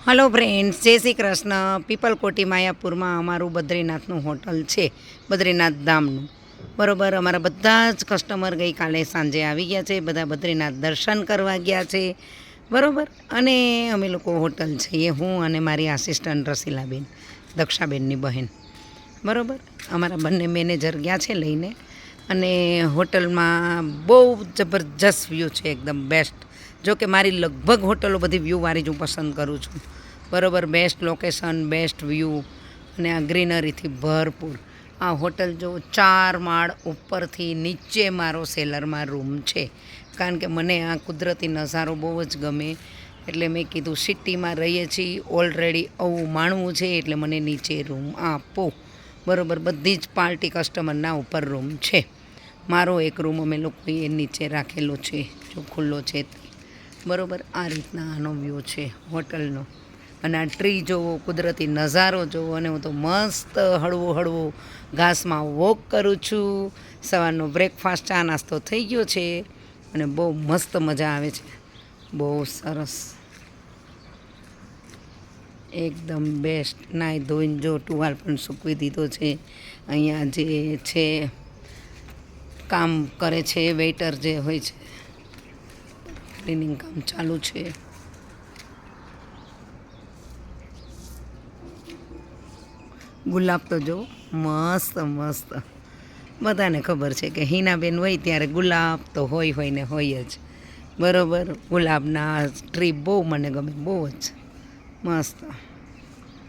Hello friends, જય શ્રી કૃષ્ણ. પીપલકોટી માયાપુરમાં અમારું બદ્રીનાથનું hotel છે, બદ્રીનાથ ધામનું. બરાબર, અમારા બધા જ કસ્ટમર ગઈકાલે સાંજે આવી ગયા છે, બધા બદ્રીનાથ દર્શન કરવા ગયા છે. બરાબર, અને અમે લોકો હોટલ છીએ, હું અને મારી આસિસ્ટન્ટ રસીલાબેન, દક્ષાબેનની બહેન. બરાબર, અમારા બંને મેનેજર ગયા છે લઈને. અને હોટલમાં બહુ જબરજસ્ત વ્યૂ છે, એકદમ બેસ્ટ. જો કે મારી લગભગ હોટલો બધી વ્યૂવાળી જ હું પસંદ કરું છું. બરાબર, બેસ્ટ લોકેશન, બેસ્ટ વ્યૂ અને આ ગ્રીનરીથી ભરપૂર. આ હોટલ જો 4 માળ ઉપરથી નીચે મારો સેલરમાં રૂમ છે, કારણ કે મને આ કુદરતી નજારો બહુ જ ગમે. એટલે મેં કીધું સિટીમાં રહીએ છીએ, ઓલરેડી આવું માણવું છે, એટલે મને નીચે રૂમ આપો. બરાબર, બધી જ પાર્ટી કસ્ટમરના ઉપર રૂમ છે. મારો એક રૂમ અમે લોકોએ નીચે રાખેલો છે, જો ખુલ્લો છે. બરાબર, આ રીતના આનો વ્યૂ છે હોટલનો. અને આ ટ્રી જોવો, કુદરતી નજારો જોવો. અને હું તો મસ્ત હળવું હળવું ઘાસમાં વોક કરું છું. સવારનો બ્રેકફાસ્ટ, ચા નાસ્તો થઈ ગયો છે અને બહુ મસ્ત મજા આવે છે. બહુ સરસ, એકદમ બેસ્ટ. નાહી ધોઈને જો ટુવાલ પણ સૂકવી દીધો છે. અહીંયા જે છે કામ કરે છે, વેઇટર જે હોય છે, ક્લિનિંગ કામ ચાલુ છે. ગુલાબ તો જો મસ્ત મસ્ત. બધાને ખબર છે કે હિનાબેન હોય ત્યારે ગુલાબ તો હોય ને હોય જ. બરાબર, ગુલાબના ટ્રી બહુ મને ગમે, બહુ જ મસ્ત.